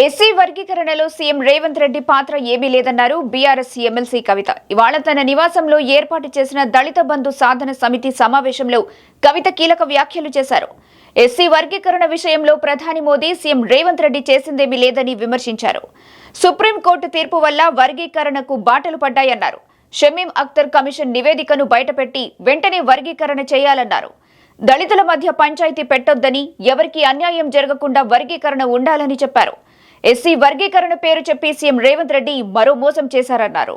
SC వర్గీకరణలో CM Revanth Reddy పాత్ర ఏమీ లేదన్నారు బీఆర్ఎస్ ఎమ్మెల్సీ కవిత. ఇవాళ తన నివాసంలో ఏర్పాటు చేసిన దళిత బంధు సాధన సమితి సమావేశంలో కవిత కీలక వ్యాఖ్యలు చేశారు. ఎస్సీ వర్గీకరణ విషయంలో ప్రధాని మోదీ సీఎం రేవంత్ రెడ్డి చేసిందేమీ లేదని విమర్శించారు. సుప్రీంకోర్టు తీర్పు వల్ల వర్గీకరణకు బాటలు పడ్డాయన్నారు. షమీం అఖ్తర్ కమిషన్ నివేదికను బయటపెట్టి వెంటనే వర్గీకరణ చేయాలన్నారు. దళితుల మధ్య పంచాయతీ పెట్టొద్దని, ఎవరికీ అన్యాయం జరగకుండా వర్గీకరణ ఉండాలని చెప్పారు. ఎస్సీ వర్గీకరణ పేరు చెప్పి సీఎం రేవంత్ రెడ్డి మరో మోసం చేశారన్నారు.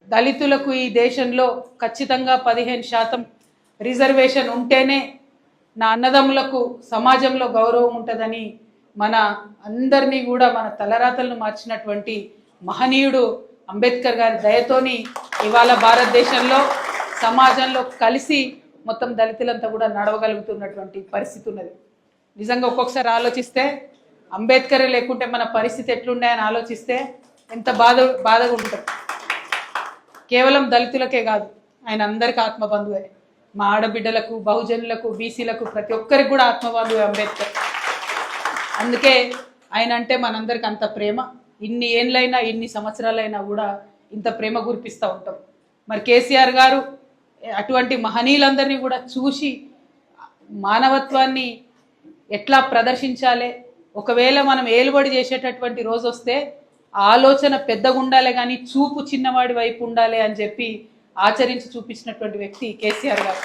దళితులకు ఈ దేశంలో ఖచ్చితంగా 15% రిజర్వేషన్ ఉంటేనే నా అన్నదమ్ములకు సమాజంలో గౌరవం ఉంటుందని మన అందరినీ కూడా మన తలరాతలను మార్చినటువంటి మహనీయుడు అంబేద్కర్ గారి దయతోని ఇవాళ భారతదేశంలో సమాజంలో కలిసి మొత్తం దళితులంతా కూడా నడవగలుగుతున్నటువంటి పరిస్థితి ఉన్నది. నిజంగా ఒక్కొక్కసారి ఆలోచిస్తే అంబేద్కర్ లేకుంటే మన పరిస్థితి ఎట్లుండాయని ఆలోచిస్తే ఎంత బాధగా ఉంటుంది. కేవలం దళితులకే కాదు, ఆయన అందరికీ ఆత్మబంధువే. మా ఆడబిడ్డలకు, బహుజనులకు, బీసీలకు ప్రతి ఒక్కరికి కూడా ఆత్మబంధువే అంబేద్కర్. అందుకే ఆయన అంటే మనందరికి అంత ప్రేమ. ఇన్ని ఏండ్లైనా, ఇన్ని సంవత్సరాలైనా కూడా ఇంత ప్రేమ గురిపిస్తూ ఉంటాం. మరి కేసీఆర్ గారు అటువంటి మహనీయులందరినీ కూడా చూసి మానవత్వాన్ని ఎట్లా ప్రదర్శించాలి, ఒకవేళ మనం ఏలుబడి చేసేటటువంటి రోజు వస్తే ఆలోచన పెద్దగా ఉండాలి కానీ చూపు చిన్నవాడి వైపు ఉండాలి అని చెప్పి ఆచరించి చూపించినటువంటి వ్యక్తి కేసీఆర్ గారు.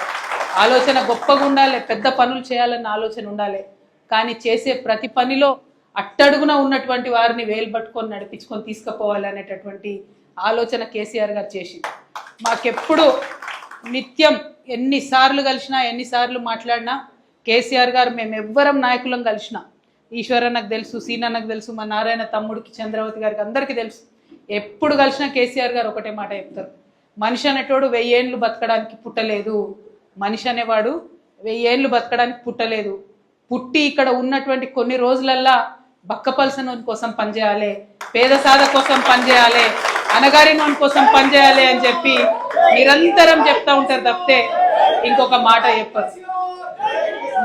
ఆలోచన గొప్పగా ఉండాలి, పెద్ద పనులు చేయాలన్న ఆలోచన ఉండాలి, కానీ చేసే ప్రతి పనిలో అట్టడుగున ఉన్నటువంటి వారిని వేలు పట్టుకొని నడిపించుకొని తీసుకుపోవాలి అనేటటువంటి ఆలోచన కేసీఆర్ గారు చేసి మాకెప్పుడు నిత్యం ఎన్నిసార్లు కలిసినా, ఎన్నిసార్లు మాట్లాడినా కేసీఆర్ గారు మేము ఎవ్వరం నాయకులం కలిసినా, ఈశ్వరన్నకు తెలుసు, సీనన్నకు తెలుసు, మా నారాయణ తమ్ముడికి, చంద్రవతి గారికి అందరికీ తెలుసు, ఎప్పుడు కలిసినా కేసీఆర్ గారు ఒకటే మాట చెప్తారు. మనిషి అనేటోడు 1000 ఏళ్ళు బతకడానికి పుట్టలేదు, మనిషి అనేవాడు 1000 ఏళ్ళు బతకడానికి పుట్టలేదు, పుట్టి ఇక్కడ ఉన్నటువంటి కొన్ని రోజులల్లా బక్కపలసన కోసం పనిచేయాలి, పేద సాధ కోసం పనిచేయాలి, అనగారిన కోసం పనిచేయాలి అని చెప్పి నిరంతరం చెప్తా ఉంటారు తప్పితే ఇంకొక మాట చెప్పరు.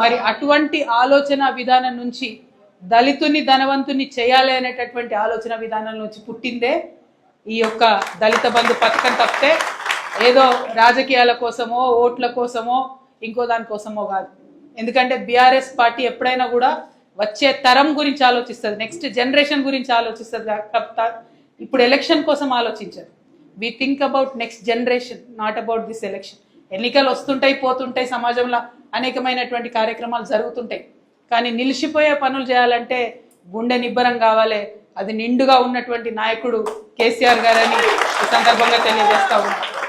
మరి అటువంటి ఆలోచన విధానం నుంచి దళితుని ధనవంతుని చేయాలి అనేటటువంటి ఆలోచన విధానం నుంచి పుట్టిందే ఈ యొక్క దళిత బంధు పథకం తప్పితే ఏదో రాజకీయాల కోసమో, ఓట్ల కోసమో, ఇంకో దానికోసమో కాదు. ఎందుకంటే బీఆర్ఎస్ పార్టీ ఎప్పుడైనా కూడా వచ్చే తరం గురించి ఆలోచిస్తుంది, నెక్స్ట్ జనరేషన్ గురించి ఆలోచిస్తుంది. ఇప్పుడు ఎలక్షన్ కోసం ఆలోచించారు. We think about next generation, not about this election. ఎన్నికలు వస్తుంటాయి, పోతుంటాయి, సమాజంలో అనేకమైనటువంటి కార్యక్రమాలు జరుగుతుంటాయి, కానీ నిలిచిపోయే పనులు చేయాలంటే గుండె నిబ్బరం కావాలి. అది నిండుగా ఉన్నటువంటి నాయకుడు కేసీఆర్ గారని ఈ సందర్భంగా తెలియజేస్తా ఉన్నాను.